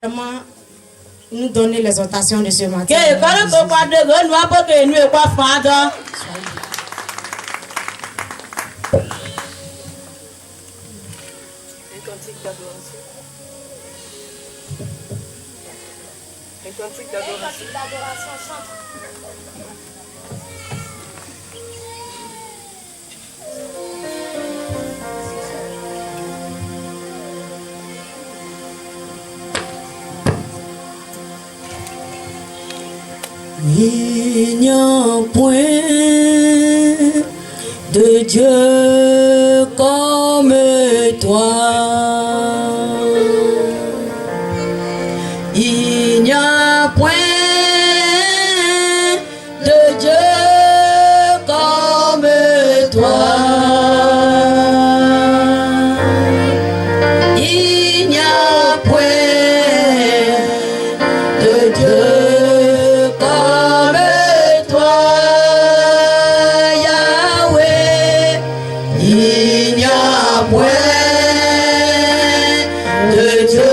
Vraiment, nous donner l'exhortation de ce matin. Un cantique d'adoration chante. Il n'y a point de Dieu comme toi. Il n'y a point de Dieu comme toi. Il n'y a point de Dieu.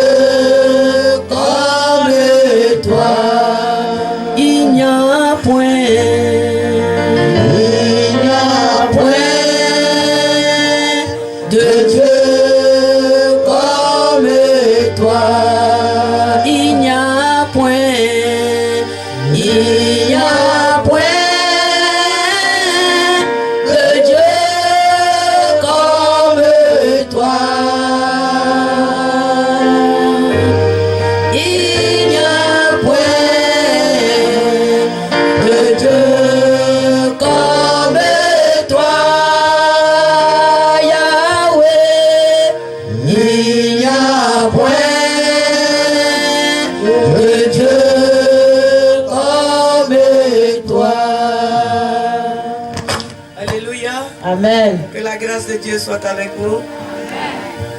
Amen. Que la grâce de Dieu soit avec nous.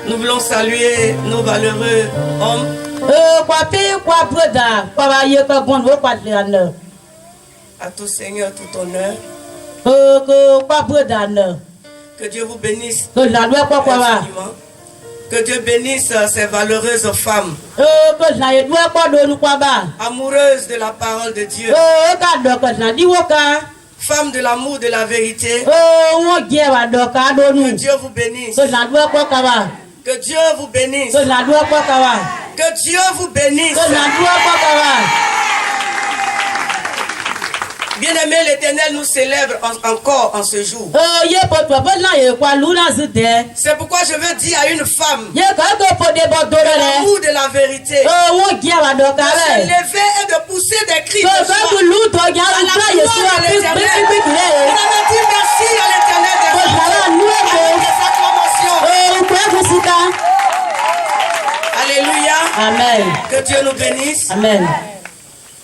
Nous voulons saluer nos valeureux hommes. À tout Seigneur, tout honneur. Que Dieu vous bénisse. Que Dieu bénisse ces valeureuses femmes. Amoureuses de la parole de Dieu. Femmes de l'amour, de la vérité. Que Dieu vous bénisse. Que Dieu vous bénisse. Que Dieu vous bénisse. Bien-aimé, l'Éternel nous célèbre encore en ce jour. C'est pourquoi je veux dire à une femme de l'amour, de la vérité, de se lever et de pousser des cris de joie à la gloire de l'Éternel. On va dire merci à l'Éternel avec des acclamations. Alléluia. Amen. Que Dieu nous bénisse. Amen.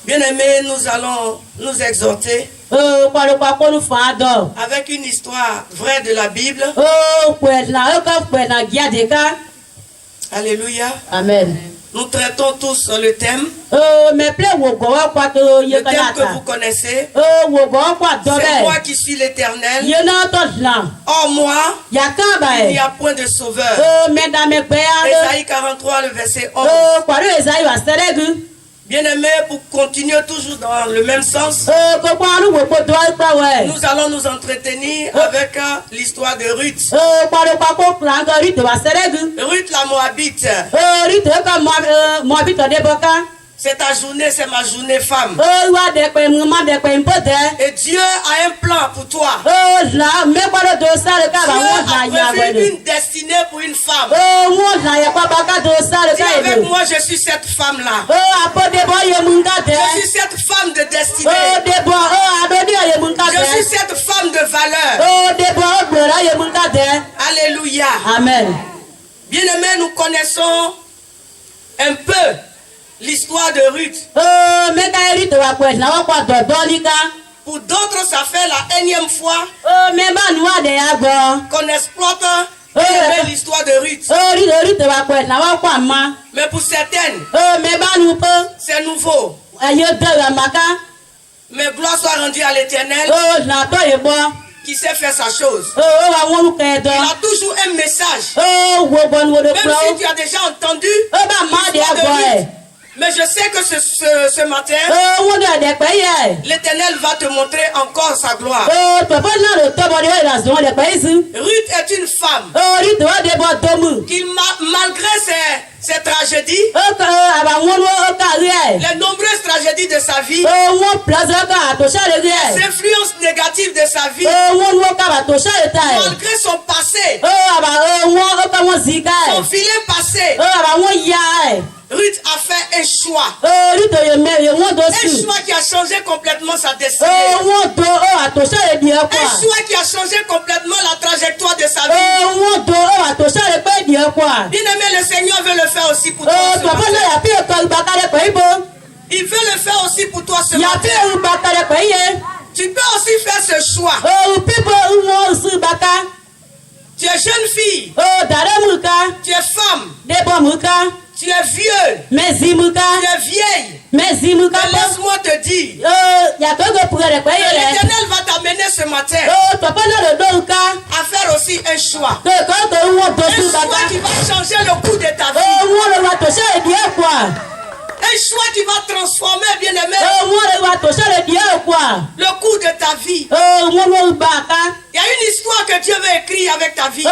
Bien-aimés, nous allons nous exhorter avec une histoire vraie de la Bible. Alléluia. Amen. Nous traitons tous le thème. Le thème que vous connaissez. C'est moi qui suis l'Éternel. Or moi, il n'y a point de sauveur. Ésaïe 43, le verset 11. Bien-aimés, pour continuer toujours dans le même sens, nous allons nous entretenir avec l'histoire de Ruth. Ruth la Moabite. C'est ta journée, c'est ma journée, femme. Et Dieu a un plan pour toi. Dieu a prévu une destinée pour une femme. Dis avec moi, je suis cette femme-là. Je suis cette femme de destinée. Je suis cette femme de valeur. Alléluia. Amen. Bien-aimés, nous connaissons un peu l'histoire de Ruth. Pour d'autres, ça fait la énième fois qu'on exploite l'histoire de Ruth. Mais pour certaines, c'est nouveau. Mais gloire soit rendue à l'Éternel qui sait faire sa chose. Il a toujours un message. Même si tu as déjà entendu l'histoire de Ruth, Mais je sais que ce matin, l'Éternel va te montrer encore sa gloire. Ruth est une femme qui, malgré ses tragédies, les nombreuses tragédies de sa vie, les influences négatives de sa vie, malgré son passé, son filet passé, Ruth a fait un choix. Un choix qui a changé complètement sa destinée. Un choix qui a changé complètement la trajectoire de sa vie. Bien-aimé, le Seigneur veut le faire aussi pour toi. Il veut le faire aussi pour toi ce matin. Tu peux aussi faire ce choix. Tu es jeune fille. Tu es femme. Tu es vieux. Tu es vieille. Mais laisse-moi te dire. L'Éternel va t'amener ce matin à faire aussi un choix. Un choix qui va changer le cours de ta vie. Un choix qui va transformer, bien-aimé, le cours de ta vie. Il y a une histoire que Dieu veut écrire avec ta vie.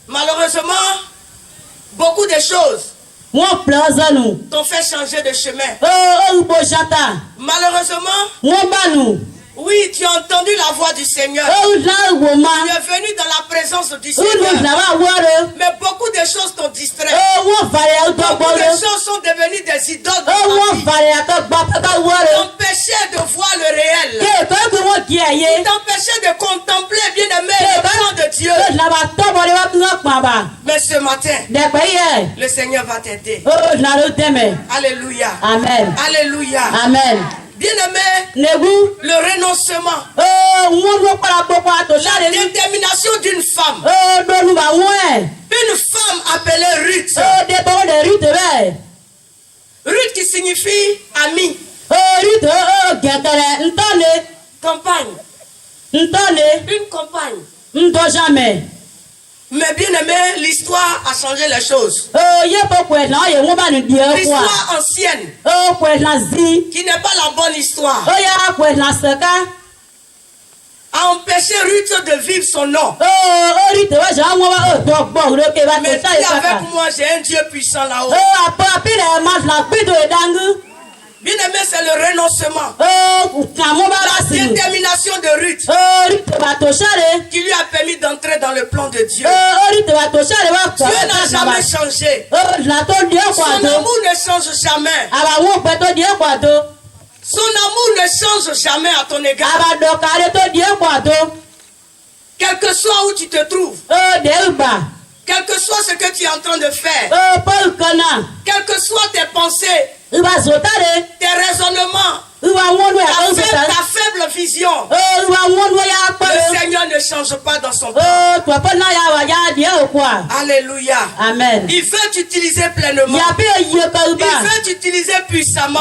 Malheureusement, beaucoup de choses t'ont fait changer de chemin. Malheureusement, oui, tu as entendu la voix du Seigneur. Tu es venu dans la présence du Seigneur. Mais beaucoup de choses t'ont distrait. Beaucoup de choses sont devenues des idoles. T'empêcher de voir le réel. T'empêcher de contempler, bien-aimé, le plan de Dieu. Mais ce matin, le Seigneur va t'aider. Alléluia. Amen. Alléluia. Amen. Bien-aimé, le renoncement, la détermination d'une femme. Une femme appelée Ruth. Ruth qui signifie ami. Compagne. Une compagne. Mais bien aimé, l'histoire a changé les choses. L'histoire ancienne, qui n'est pas la bonne histoire, a empêché Ruth de vivre son nom. Mais dis avec moi, j'ai un Dieu puissant là-haut. Bien aimé, c'est le renoncement. La détermination de Ruth qui lui a permis d'entrer dans le plan de Dieu. Dieu n'a jamais changé. Son amour ne change jamais. Son amour ne change jamais à ton égard. Quel que soit où tu te trouves, quel que soit ce que tu es en train de faire, quelles que soient tes pensées, tes raisonnements, ta faible vision, le Seigneur ne change pas dans son plan. Alléluia. Amen. Il veut t'utiliser pleinement. Il veut t'utiliser puissamment.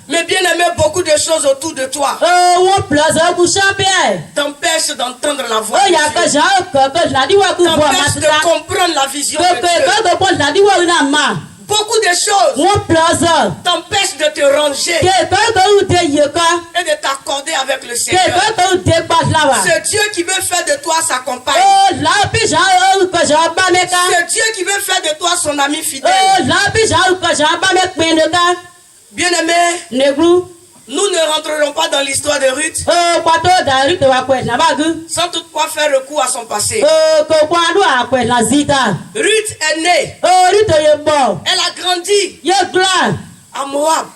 Mais bien aimé, beaucoup de choses autour de toi t'empêchent d'entendre la voix de Dieu. T'empêchent de comprendre la vision de Dieu. Beaucoup de choses t'empêchent de te ranger et de t'accorder avec le Seigneur. C'est Dieu qui veut faire de toi sa compagne. C'est Dieu qui veut faire de toi son ami fidèle. Bien-aimé, nous ne rentrerons pas dans l'histoire de Ruth sans toutefois faire recours à son passé. Ruth est née. Elle a grandi à Moab.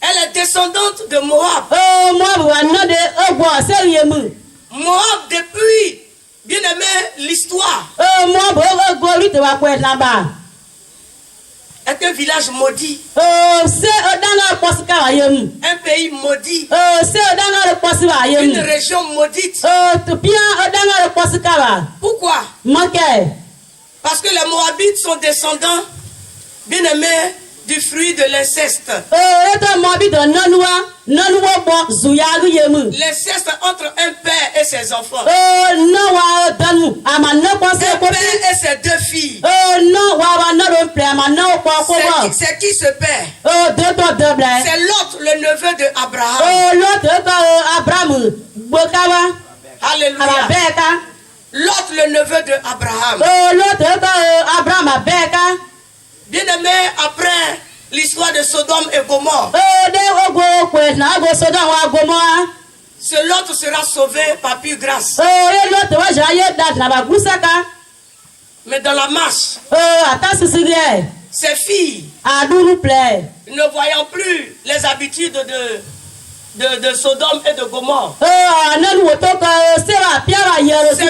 Elle est descendante de Moab. Moab, depuis, bien aimé, l'histoire, est un village maudit. Un pays maudit. Une région maudite. Pourquoi? Parce que les Moabites sont descendants, bien aimés, du fruit de l'inceste. L'inceste entre un père et ses enfants. Un père fille. C'est qui ce père? C'est l'autre, le neveu de Abraham. Alléluia. L'autre, le neveu de Abraham. Bien-aimé, après l'histoire de Sodome et Gomorrhe, ce l'autre sera sauvé par pure grâce. Mais dans la marche, ces filles, ne voyant plus les habitudes de Sodome et de Gomorrhe, ces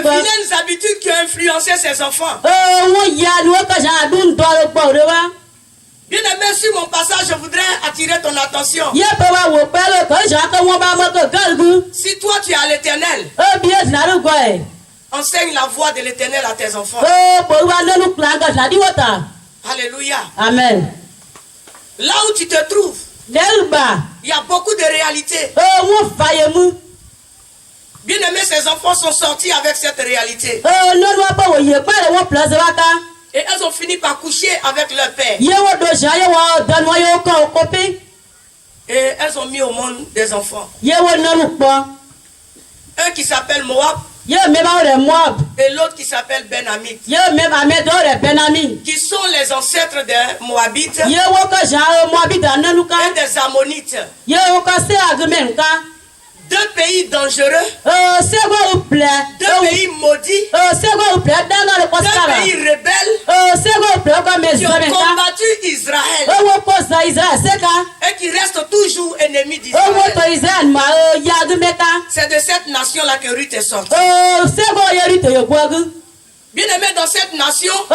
vilaines habitudes qui ont influencé ses enfants. Bien aimé, sur mon passage, je voudrais attirer ton attention. Si toi tu es à l'Éternel, enseigne la voie de l'Éternel à tes enfants. Alléluia. Amen. Là où tu te trouves, il y a beaucoup de réalités. Bien aimé, ces enfants sont sortis avec cette réalité. Et elles ont fini par coucher avec leur père. Et elles ont mis au monde des enfants. Un qui s'appelle Moab. Et l'autre qui s'appelle Ben-Ammi. Qui sont les ancêtres des Moabites et des Ammonites. Deux pays dangereux, deux pays maudits, deux pays rebelles qui ont combattu Israël et qui restent toujours ennemis d'Israël. C'est de cette nation-là que Ruth est sortie. Bien aimé, dans cette nation, on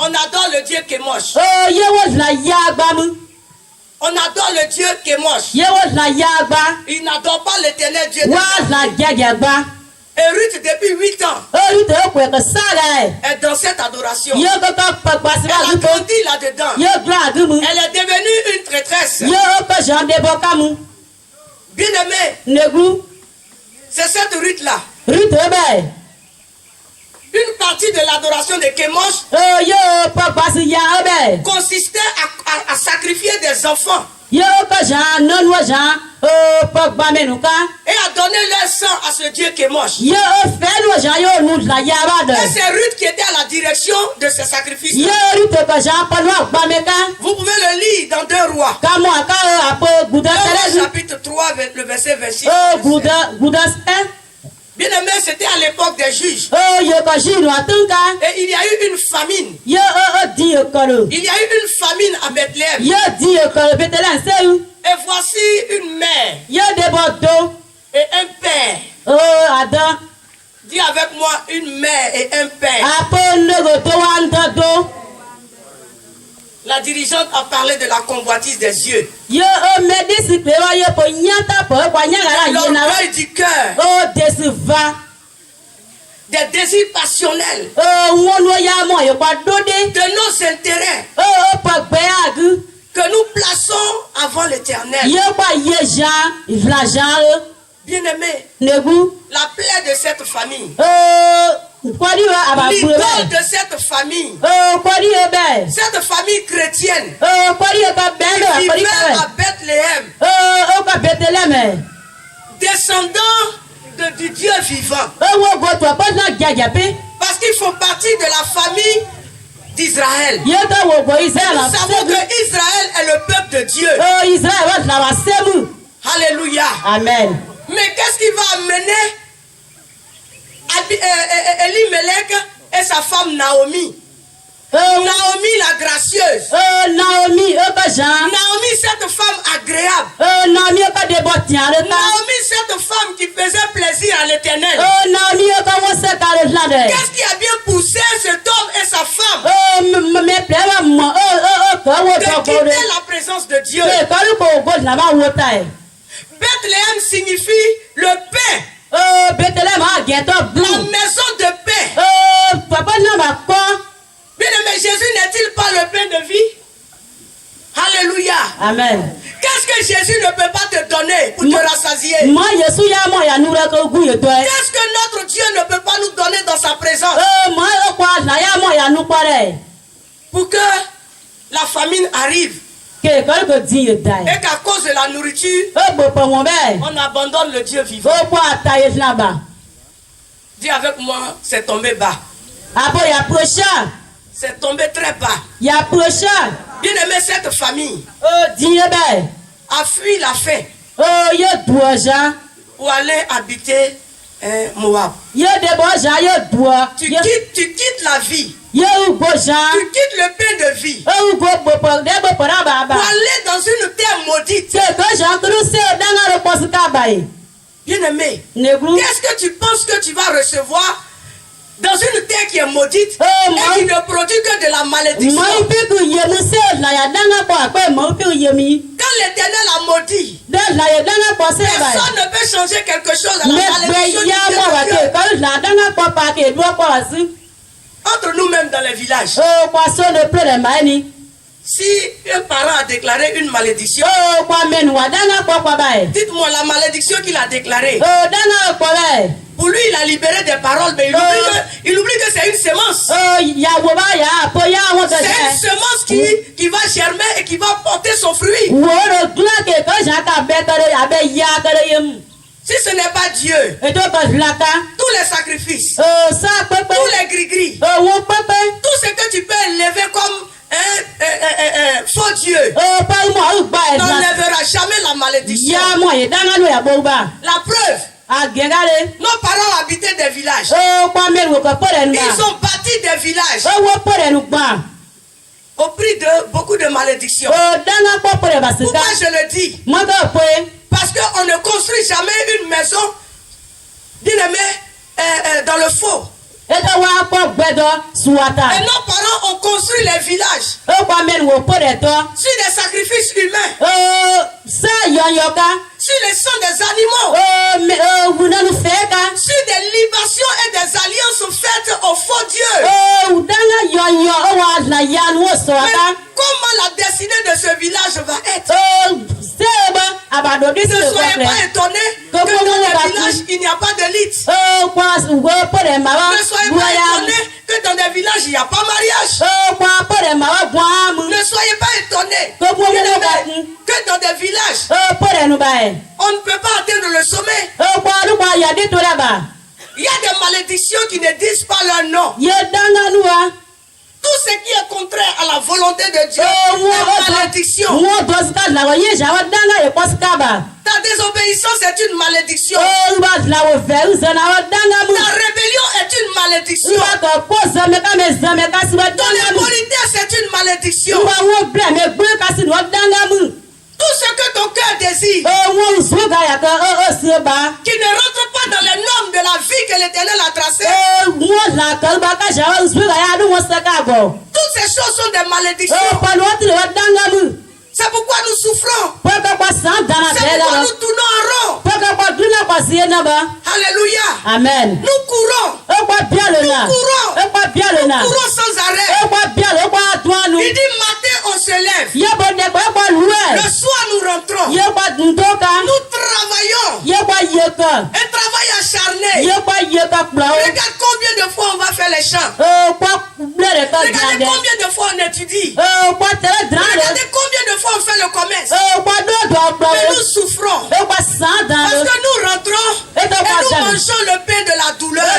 adore le Dieu Kemosh. On adore le Dieu Kemosh. Il n'adore pas l'éternel Dieu. Et Ruth, depuis 8 ans, est dans cette adoration. Elle a grandi là-dedans. Elle est devenue une traîtresse. Bien aimé, c'est cette Ruth-là. Une partie de l'adoration de Kemosh consistait à sacrifier des enfants et à donner leur sang à ce Dieu Kemosh. Et c'est Ruth qui était à la direction de ces sacrifices. Vous pouvez le lire dans 2 Rois. 2 Rois chapitre 3, le verset 26. Bien aimé, c'était à l'époque des juges. Et il y a eu une famine. Il y a eu une famine à Bethléem. Et voici une mère et un père. Dis avec moi, une mère et un père. La dirigeante a parlé de la convoitise des yeux. L'orgueil du cœur. Des désirs passionnels. De nos intérêts. Que nous plaçons avant l'Éternel. Bien aimé, la plaie de cette famille. L'idole de cette famille. Cette famille chrétienne. Qui vivait à Bethléem. Descendant du Dieu vivant. Parce qu'ils font partie de la famille d'Israël. Nous savons que Israël est le peuple de Dieu. Alléluia. Amen. Mais qu'est-ce qui va amener Elimelech et sa femme Naomi? Naomi la gracieuse. Naomi, cette femme agréable. Naomi, cette femme qui faisait plaisir à l'Éternel. Qu'est-ce qui a bien poussé cet homme et sa femme de quitter la présence de Dieu? Bethléem signifie le pain. La maison de paix. Bien aimé, Jésus n'est-il pas le pain de vie? Alléluia. Amen. Qu'est-ce que Jésus ne peut pas te donner pour te rassasier? Qu'est-ce que notre Dieu ne peut pas nous donner dans sa présence? Pour que la famine arrive. Et qu'à cause de la nourriture, on abandonne le Dieu vivant. Dis avec moi, c'est tombé bas. C'est tombé très bas. Bien aimé, cette famille a fui la faim pour aller habiter Moab. Tu quittes la vie. Tu quittes le pain de vie pour aller dans une terre maudite. Bien aimé, qu'est-ce que tu penses que tu vas recevoir dans une terre qui est maudite et qui ne produit que de la malédiction? Quand l'Éternel a maudit, personne ne peut changer quelque chose à la malédiction. Entre nous-mêmes dans les villages, si un parent a déclaré une malédiction, dites-moi la malédiction qu'il a déclarée. Pour lui, il a libéré des paroles, mais il oublie que c'est une semence. C'est une semence qui va germer et qui va porter son fruit. Si ce n'est pas Dieu, tous les sacrifices, tous les gris-gris, tout ce que tu peux élever comme un faux Dieu n'enlèvera jamais la malédiction. La preuve, nos parents habitaient des villages. Ils ont bâti des villages au prix de beaucoup de malédictions. Pourquoi je le dis? Parce qu'on ne construit jamais une maison, bien aimé, dans le faux. Et nos parents ont construit les villages sur des sacrifices humains, sur les sangs des animaux, sur des libations et des alliances faites aux faux dieux. Mais comment la destinée de ce village va être? Ne soyez pas étonnés que dans le village il n'y a pas de lit. Ne soyez pas étonnés que dans des villages il n'y a pas mariage. Ne soyez pas étonnés que dans des villages on ne peut pas atteindre le sommet. Il y a des malédictions qui ne disent pas leur nom. Tout ce qui est contraire à la volonté de Dieu est malédiction. Ta désobéissance est une malédiction. Ta rébellion est une malédiction. Ton impolitesse est une malédiction. Tout ce que ton cœur désire, qui ne rentre pas dans les normes de la vie que l'Éternel a tracées, toutes ces choses sont des malédictions. C'est pourquoi nous souffrons. C'est pourquoi nous tournons en rond. Alléluia. Amen. Nous courons. Nous courons sans arrêt. Il dit matin on se lève. Le soir nous rentrons. Nous travaillons. Un travail acharné. Regarde combien de fois on va faire les chants. Regardez combien de fois on étudie. Regardez combien de fois on fait le commerce. Mais nous souffrons. Parce que nous rentrons et nous mangeons le pain de la douleur.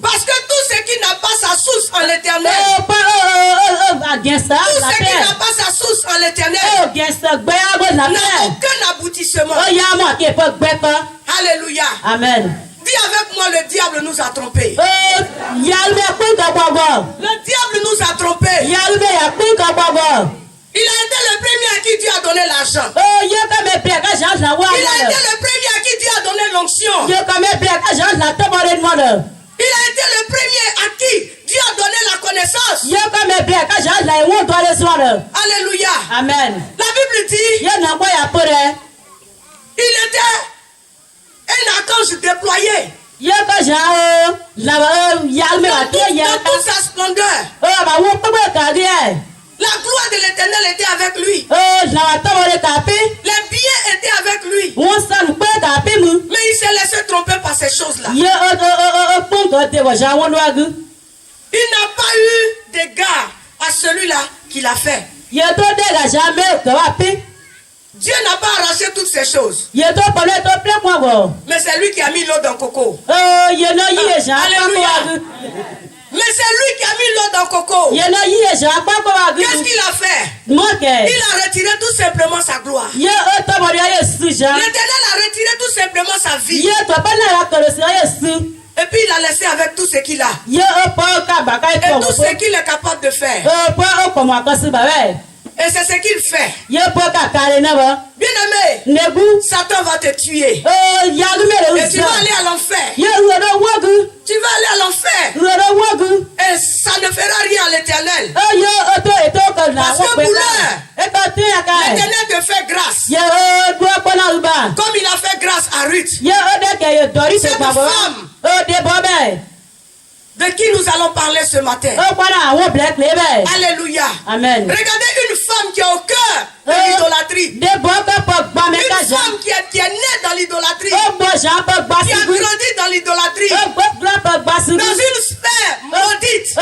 Parce que tout ce qui n'a pas sa source en l'éternel, tout ce qui n'a pas sa source en l'éternel n'a aucun aboutissement. Alléluia. Amen. Dis avec moi, le diable nous a trompés. Le diable nous a trompés. Il a été le premier à qui Dieu a donné l'argent. Il a été le premier à qui Dieu a donné l'onction. Il a été le premier à qui Dieu a donné la connaissance. Alléluia. Amen. La Bible dit, il était un archange déployé dans toute sa splendeur. La gloire de l'Éternel était avec lui. Les biens étaient avec lui. Mais il s'est laissé tromper par ces choses-là. Il n'a pas eu d'égard à celui-là qui l'a fait. Dieu n'a pas arraché toutes ces choses. Mais c'est lui qui a mis l'eau dans le coco. Alléluia. Mais c'est lui qui a mis l'eau dans le coco. Qu'est-ce qu'il a fait? Il a retiré tout simplement sa gloire. L'Éternel a retiré tout simplement sa vie. Et puis il a laissé avec tout ce qu'il a. Et tout ce qu'il est capable de faire. Et c'est ce qu'il fait. Bien-aimé, Satan va te tuer. Et tu vas aller à l'enfer. Tu vas aller à l'enfer. Et ça ne fera rien à l'Éternel. Parce que pour l'heure, l'Éternel te fait grâce. Comme il a fait grâce à Ruth. Cette femme de qui nous allons parler ce matin. Alléluia. Amen. Regardez une femme qui est au cœur de l'idolâtrie. Une femme qui est née dans l'idolâtrie. Qui a grandi dans l'idolâtrie. Dans une sphère maudite.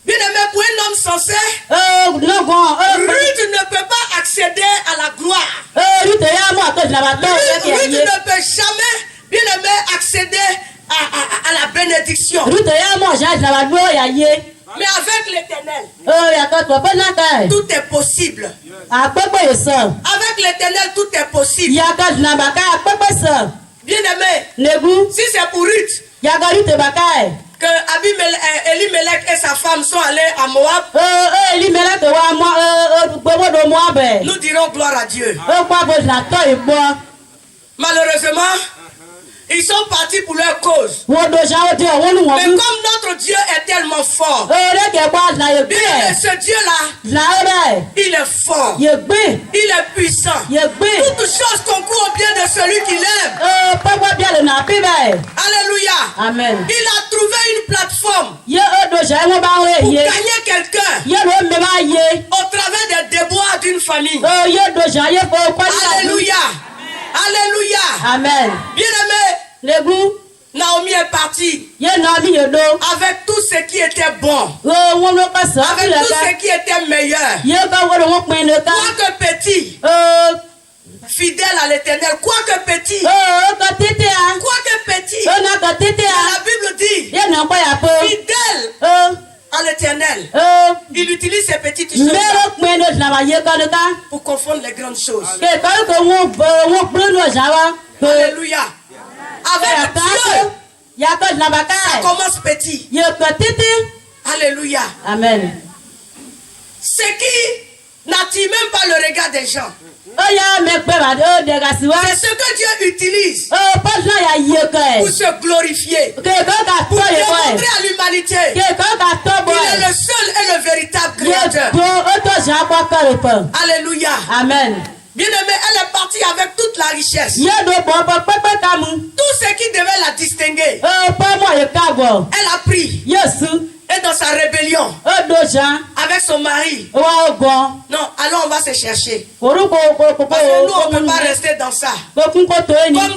Bien-aimé, pour un homme censé, Ruth ne peut pas accéder à la gloire. Ruth ne peut jamais, bien-aimé, accéder à la bénédiction. Mais avec l'Éternel, tout est possible. Avec l'Éternel, tout est possible. Bien-aimé, si c'est pour Ruth que Elimelech et sa femme sont allés à Moab, nous dirons gloire à Dieu. Malheureusement, ils sont partis pour leur cause. Mais comme notre Dieu est tellement fort, ce Dieu-là, il est fort, il est puissant. Toute chose concourt au bien de celui qui l'aime. Alléluia. Amen. Il a trouvé une plateforme pour gagner quelqu'un au travers des déboires d'une famille. Alléluia. Alléluia. Amen. Bien-aimé, Naomi est partie avec tout ce qui était bon, avec tout ce qui était meilleur. Quoique petit, fidèle à l'Éternel, quoique petit, la Bible dit fidèle à l'Éternel. Il utilise ces petites choses pour confondre les grandes choses. Alléluia. Avec Dieu, ça commence petit. Alléluia. Amen. Ce qui n'attire même pas le regard des gens. C'est ce que Dieu utilise pour se glorifier, pour démontrer à l'humanité qu'il est le seul et le véritable créateur. Alléluia. Amen. Bien-aimée, elle est partie avec toute la richesse. Tout ce qui devait la distinguer, elle a pris. Et dans sa rébellion, avec son mari, non, alors on va se chercher. Parce que nous, on ne peut pas rester dans ça. Comme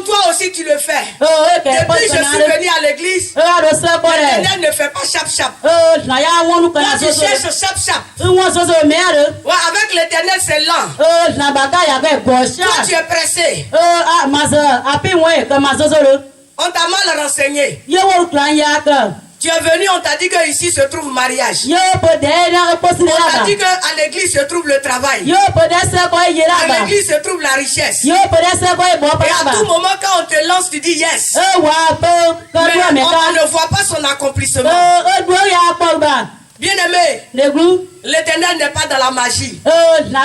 toi aussi, tu le fais. Depuis que je suis venu à l'église, l'Éternel ne fait pas chap-chap. Quand tu cherches chap-chap, avec l'Éternel, c'est lent. Toi, tu es pressé. On t'a mal renseigné. Tu es venu, on t'a dit que ici se trouve mariage. On t'a dit qu'à l'église se trouve le travail. À l'église se trouve la richesse. Et à tout moment, quand on te lance, tu dis yes. Mais on ne voit pas son accomplissement. Bien-aimé, l'Éternel n'est pas dans la magie. Il n'est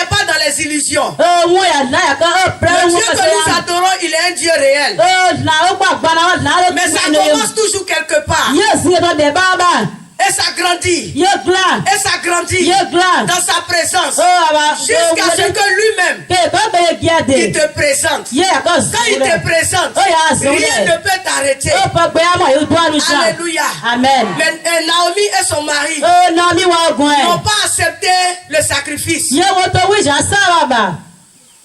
pas dans les illusions. Le Dieu que nous adorons, il est un Dieu réel. Mais ça commence toujours quelque part. Et Et ça grandit. Ye gla. Et ça grandit. Ye gla. Dans sa présence. Aba. Jusqu'à ce que lui-même Ke ba be giade. il te présente. Ye ko Quand il te présente, rien ne peut t'arrêter. Alléluia. Amen. Mais Naomi et son mari Naomi wa gwen. n'ont pas accepté le sacrifice. Ye wo to wi ja sa ba.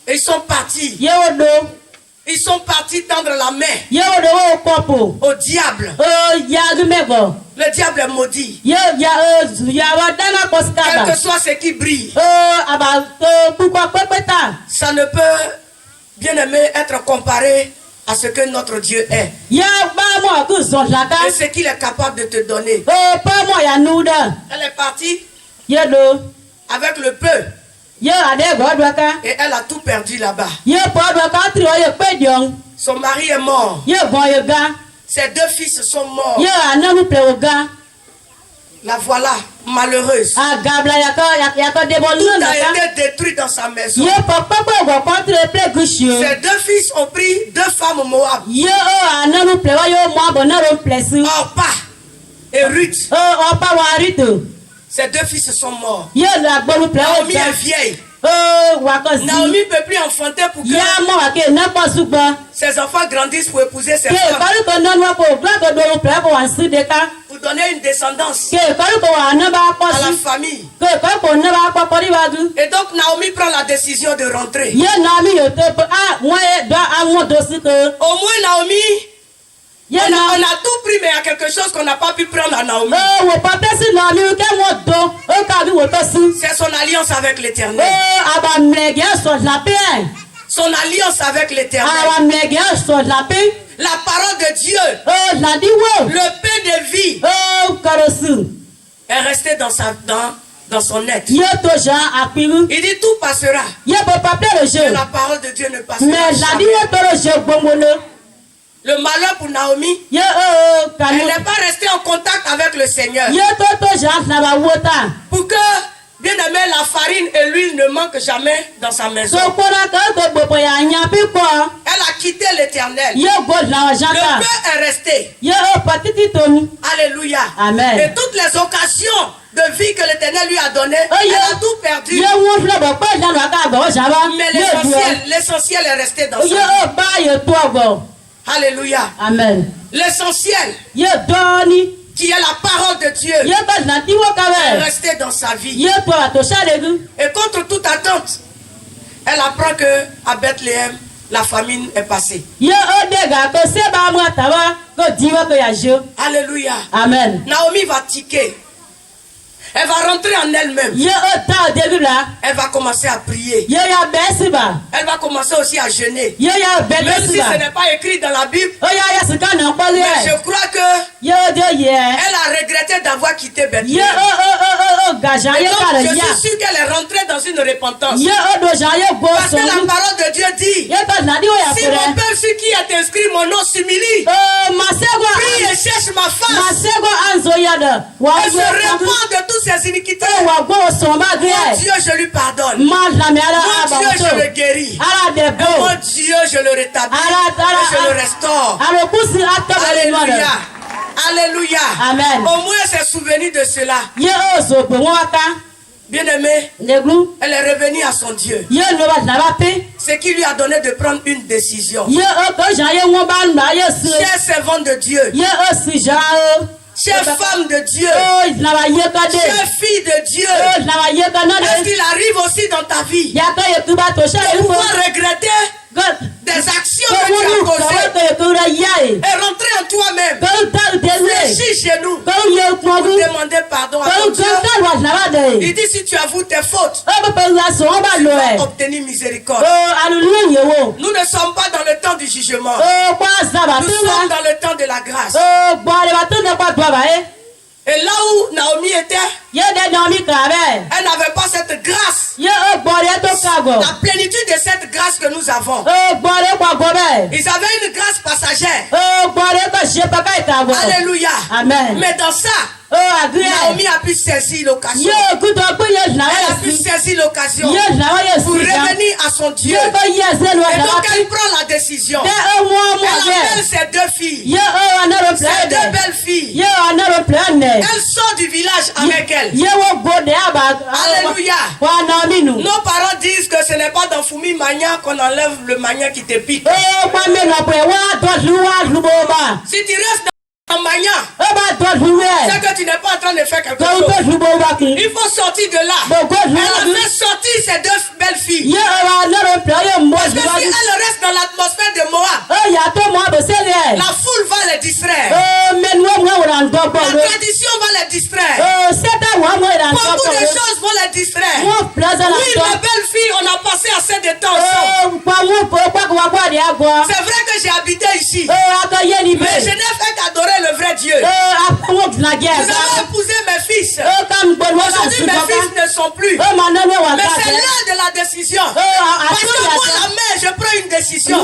Ils sont partis. Ye wo do. Ils sont partis tendre la main Ye wo do wo popo. au diable. Ya gu mego. Le diable est maudit. Ye ya wa dana koskaba. Quel que soit ce qui brille, Aba pourquoi pepeta. ça ne peut, bien aimé, être comparé à ce que notre Dieu est. Ya ba mo ku zon laka. Et ce qu'il est capable de te donner. Pa mo ya nuda. Elle est partie Ye do. avec le peu. Ye ade godwaka. Et elle a tout perdu là-bas. Ye podwaka tri o ye pedion. Son mari est mort. Ye bon ye ga. Ses deux fils sont morts. Ye ananu ple o ga. La voilà, malheureuse. Agabla yaka debolu Tout naka. a été détruit dans sa maison. Ye papa go contre ple gushio. Ses deux fils ont pris deux femmes Moab. Ye ananu ple wa yo mo abona ro plesu. Orpa et Ruth. Opa wa rito. Ses deux fils sont morts. Ye la gbolu ple o Naomi ga. est vieille. Wakosi. Naomi ne peut plus enfanter pour que Ya mo wa ke na po suba. ses enfants grandissent pour épouser ses Ke femmes. kalu ko non wa ko gla ko do ple ko wan si deka. Pour donner une descendance Ke kalu ko wa na ba ko à la si. famille. Ke kalu ko na ba ko pori wa gu. Et donc Naomi prend la décision de rentrer. Ye Naomi yo te moi do awon do si ko. Au moins Naomi, Ye on na. a tout pris, mais il y a quelque chose qu'on n'a pas pu prendre à Naomi. Wo papa si Naomi ke mo do. O ka bi wo to si. C'est son alliance avec l'Éternel. Aba mlege so la pe. Son alliance avec l'Éternel. Aba mlege so la pe. La parole de Dieu, La di wo. le pain de vie, Karosu. est resté dans son être. Ye to ja apiru. Il dit tout passera. Ye papa ple le jeu. Mais la parole de Dieu ne passera Mais la di jamais. wo to le jeu gbongolo. Le malheur pour Naomi, Ye elle kanu. n'est pas restée en contact avec le Seigneur. Ye to ja na ba wota. Pour que, bien aimé, la farine et l'huile ne manquent jamais dans sa maison. So kora ka ko gbopo ya nya pi ko. Elle a quitté l'Éternel. Ye go la Le jaka. pain est resté. Ye patiti tomu. Alléluia. Amen. Et toutes les occasions de vie que l'Éternel lui a données, elle a tout perdu. Ye wo fle bo pa dan wa ka go jaba. Mais l'essentiel est resté dans sa vie. Ye ba ye to go. Alléluia. Amen. L'essentiel, Ye doni. qui est la parole de Dieu, Ye ba na ti wo ka est be. resté dans sa vie. Ye to to shale gu. Et contre toute attente, elle apprend que à Bethléem, la famine est passée. Ye de ga ko se ba mu atawa ko diwa ko ya jo. Alléluia. Amen. Naomi va tiquer. Elle va rentrer en elle-même. Ye ta début là. Elle va commencer à prier. Ye ya besiba. Elle va commencer aussi à jeûner. Ye ya Même si besiba. ce n'est pas écrit dans la Bible, O ya sika na pa mais le. je crois que Ye de ye. elle a regretté d'avoir quitté Ye Bethléem. gaja Et ye donc, ka je le ya. suis sûre qu'elle est rentrée dans une repentance. Ye do ja ye go Parce so. que la parole de Dieu dit, Ye ba na di o ya si fere. mon peuple sur qui est inscrit mon nom s'humilie, Masego. prie et cherche ma face, Masego anzo ya da. Wa elle se repent de toutes ses iniquités. wa go so ma Mon ge. Dieu, je lui pardonne. Ma la me ala Mon Dieu, je le aba. guéris. Ala de Et bo. mon Dieu, je le rétablis. Ala Et je le restaure. ala kusi ataba le Alléluia. Alléluia. Amen. Au moins, elle s'est souvenue de cela. Ye ozo pe waka. Bien aimé, Neglu. elle est revenue à son Dieu. Ye no ba na ba pe. Ce qui lui a donné de prendre une décision. Ye ko ja ye won ba na ye su. Chère servante de Dieu, Ye si ja o. chère femme de Dieu, Na ba ye ka de. chère fille de Dieu, Na ba ye ka na est-ce de. qu'il arrive aussi dans ta vie Ya ka ye kuba to sha de ye pouvoir fo. regretter God. des actions que tu as causées Ko ra yae. et rentrer en toi-même, Ko ta de. fléchir chez nous, Ko ye ko gu. demander pardon à Ko ton Dieu. ta wa na ba de. Il dit si tu avoues tes fautes, O ba pe la so ba lo e. obtenir miséricorde. Alu lu ye wo. Nous ne sommes pas dans le temps du jugement. Kwa za ba Nous tu sommes wa. dans le temps de la grâce. Bo le ba tu ne kwa do ba e. Et là où Naomi était, Ye de no mi ka be. elle n'avait pas cette grâce. Ye bo le to ka go. La plénitude de cette grâce que nous avons. Bo le kwa go be. Ils avaient une grâce passagère. Bo le ko Alléluia. Amen. Mais dans ça, Naomi a pu saisir l'occasion. Elle a pu saisir l'occasion pour revenir à son Dieu. Et donc elle prend la décision. Elle appelle ses deux filles. Ses deux belles filles. Elle sort du village avec elle. Alléluia. Nos parents disent que ce n'est pas dans Fumi Mania qu'on enlève le mania qui te pique. Si tu restes en Mania, c'est que tu n'es pas en train de faire quelque chose. Il faut sortir de là. Elle a fait sortir ses deux belles filles. Parce que si elle reste dans l'atmosphère de Moab, la foule va les distraire. La tradition va les distraire. Beaucoup de choses vont les distraire. Oui, ma belle fille, on a passé assez de temps ensemble. C'est vrai que j'ai habité ici. Mais je n'ai fait qu'adorer le vrai Dieu. Vous avez épousé mes fils. Aujourd'hui, mes fils ne sont plus. Mais c'est l'heure de la décision. Parce que moi, la mère, je prends une décision.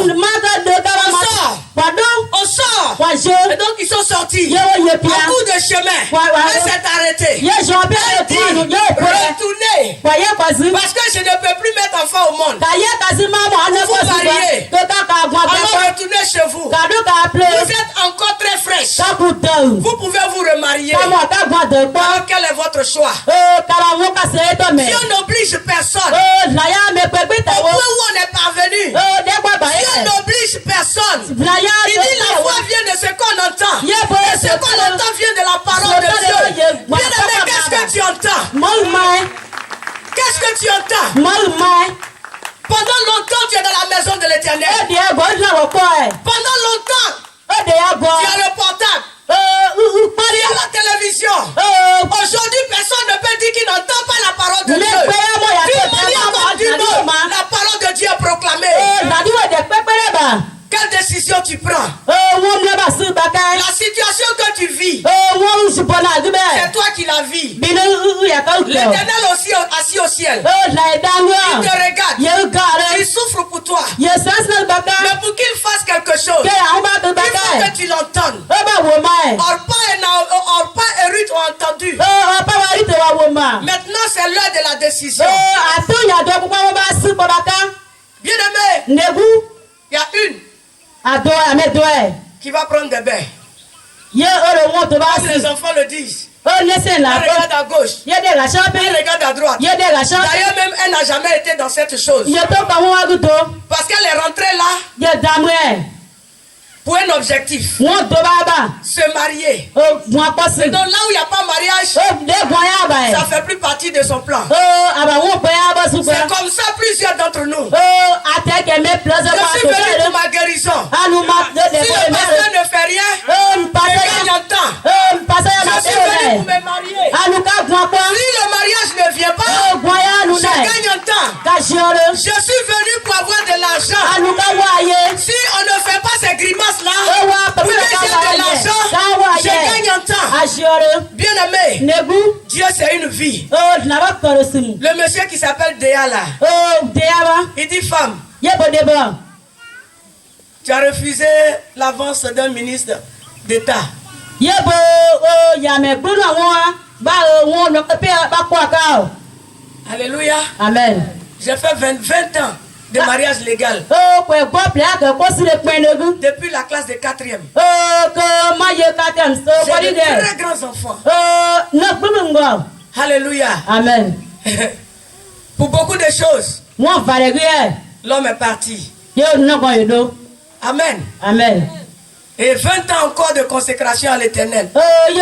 On sort. Et donc, ils sont sortis. À bout de chemin, elle s'est arrêtée. Elle dit, retournez. Parce que je ne peux plus mettre enfant au monde. Vous mariez. Alors, retournez chez vous. Vous êtes encore très fraîche. Vous pouvez vous remarier. Alors, quel est votre choix? Si on n'oblige personne, au point où on est parvenu, si on n'oblige personne, il dit la foi vient de ce qu'on entend. Et ce qu'on entend vient de la parole de Dieu. Bien aimé, qu'est-ce que tu entends? Qu'est-ce que tu entends? Pendant longtemps, tu es dans la maison de l'Éternel. Pendant longtemps, tu as le portable. Tu as la télévision. Aujourd'hui, personne ne peut dire qu'il n'entend pas la parole de Dieu. D'une manière comme d'une autre, la parole de Dieu est proclamée. Quelle décision tu prends? La situation que tu vis, c'est toi qui la vis. L'Éternel aussi assis au ciel. Il te regarde. Il souffre pour toi. Mais pour qu'il fasse quelque chose, il faut que tu l'entendes. Orpa et Ruth ont entendu. Maintenant, c'est l'heure de la décision. Bien aimé, il y a une qui va prendre des bains. Comme les enfants le disent. Elle regarde à gauche. Elle regarde à droite. D'ailleurs, même elle n'a jamais été dans cette chose. Parce qu'elle est rentrée là pour un objectif. Se marier. Et donc là où il n'y a pas mariage, ça fait plus partie de son plan. C'est comme ça plusieurs d'entre nous. Je suis venu pour ma guérison. Si le pasteur ne fait rien, je gagne en temps. Je suis venu pour me marier. Si le mariage ne vient pas, je gagne en temps. Je suis venu pour avoir de l'argent. Si on ne fait pas ces grimaces là, pour que j'ai de l'argent, je gagne en temps. Bien aimé, Dieu c'est une vie. Le monsieur qui s'appelle Déa là, il dit femme, tu as refusé l'avance d'un ministre d'État. Alléluia. Amen. J'ai fait 20 ans de mariage légal. Depuis la classe de 4e. J'ai de très grands enfants. Alléluia. Amen. Pour beaucoup de choses, l'homme est parti. Amen. Amen. Et 20 ans encore de consécration à l'Éternel. On ne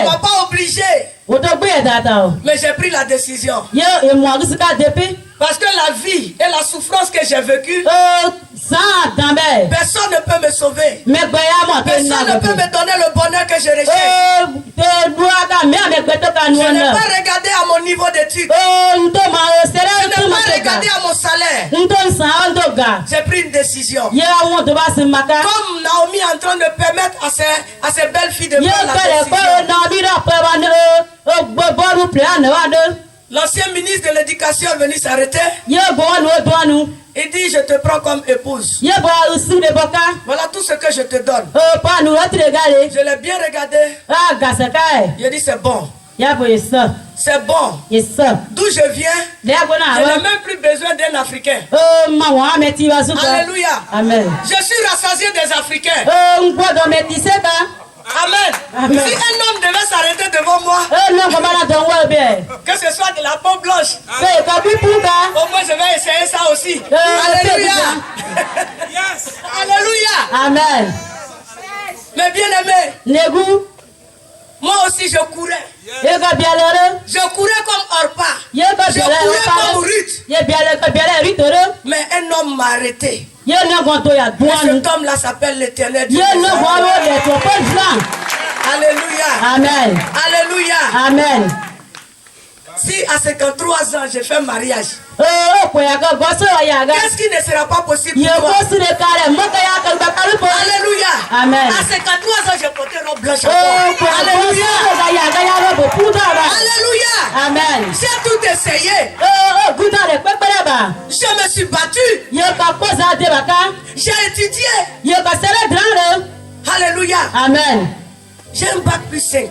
va pas obliger. Mais j'ai pris la décision. Parce que la vie et la souffrance que j'ai vécue, personne ne peut me sauver. Personne ne peut me donner le bonheur que je recherche. Je n'ai pas regardé à mon niveau d'études. Je n'ai pas regardé à mon salaire. J'ai pris une décision. Comme Naomi est en train de permettre à ses belles filles de prendre la décision. L'ancien ministre de l'éducation est venu s'arrêter. Il dit, je te prends comme épouse. Voilà tout ce que je te donne. Je l'ai bien regardé. Je dis, c'est bon. C'est bon. D'où je viens, je n'ai même plus besoin d'un Africain. Alléluia. Amen. Je suis rassasié des Africains. Amen. Amen. Si un homme devait s'arrêter devant moi, que ce soit de la peau blanche, au moins je vais essayer ça aussi. Alléluia. Yes. Alléluia. Amen. Mais bien aimé, moi aussi je courais. Je courais comme Orpa. Je courais comme Ruth. Mais un homme m'a arrêté. Et cet homme-là s'appelle l'Éternel. Alléluia. Amen. Alléluia. Amen. Si à 53 ans j'ai fait mariage, qu'est-ce qui ne sera pas possible pour toi? Alléluia. Amen. À 53 ans j'ai porté robe blanche. Alléluia. Alléluia. Amen. J'ai tout essayé. Je me suis battu. J'ai étudié. Alléluia. Amen. J'ai un bac plus 5.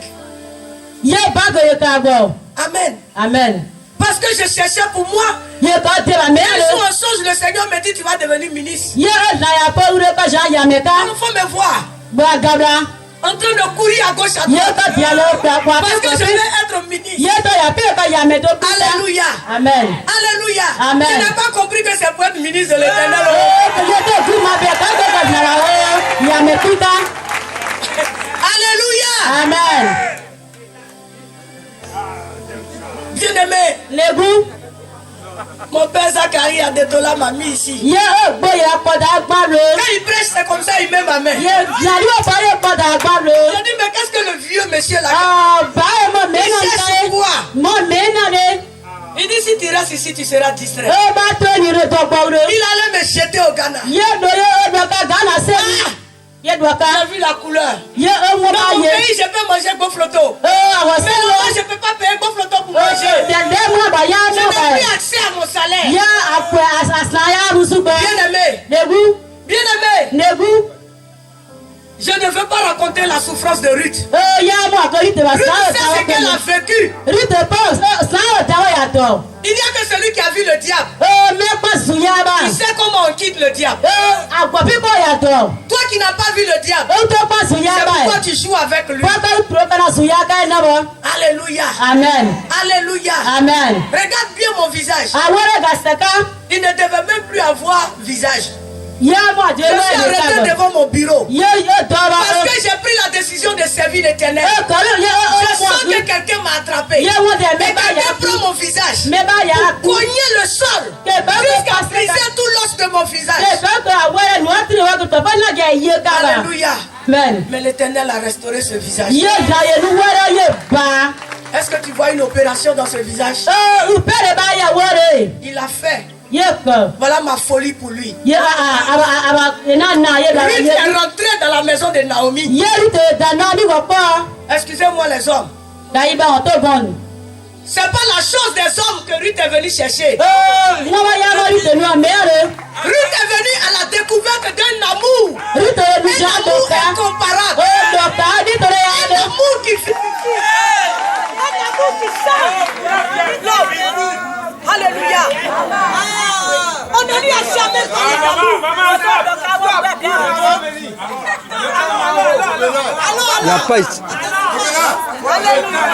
Amen. Amen. Parce que je cherchais pour moi. Un songe, le Seigneur me dit, tu vas devenir ministre. Il faut me voir en train de courir à gauche à droite. Parce que je vais être ministre. Alléluia. Amen. Alléluia. Amen. Tu n'as pas compris que c'est pour être ministre de l'Éternel. Alléluia. Amen. Bien-aimé, mon père Zacharie a des dollars m'a mis ici. Quand il prêche, c'est comme ça, il met ma main. Je dis, mais qu'est-ce que le vieux monsieur là? Il cherche quoi? Il dit, si tu restes ici, tu seras distrait. Il allait me jeter au Ghana. J'ai vu la couleur. Dans mon pays, je peux manger gofloto. Mais là-bas, je ne peux pas payer gofloto pour manger. Je n'ai plus accès à mon salaire. Bien-aimé, je ne veux pas raconter la souffrance de Ruth. Ruth sait ce qu'elle a vécu. Il n'y a que celui qui a vu le diable. Il sait comment on quitte le diable. Toi qui n'as pas vu le diable, c'est pourquoi tu joues avec lui. Alléluia. Amen. Alléluia. Amen. Regarde bien mon visage. Il ne devait même plus avoir visage. Je suis arrêté devant mon bureau parce que j'ai pris la décision de servir l'Éternel. Je sens que quelqu'un m'a attrapé. Et quelqu'un prend mon visage, cogner le sol jusqu'à briser tout l'os de mon visage. Alléluia. Mais l'Éternel a restauré ce visage. Est-ce que tu vois une opération dans ce visage? Il a fait. Voilà ma folie pour lui. Ruth est rentré dans la maison de Naomi. Excusez-moi les hommes. C'est pas la chose des hommes que Ruth est venue chercher. Ruth est venue à la découverte d'un amour. Un amour incomparable. Un amour qui fait. Un amour qui sent. Alléluia. On ne lui a jamais donné d'amour. La paix. Alléluia.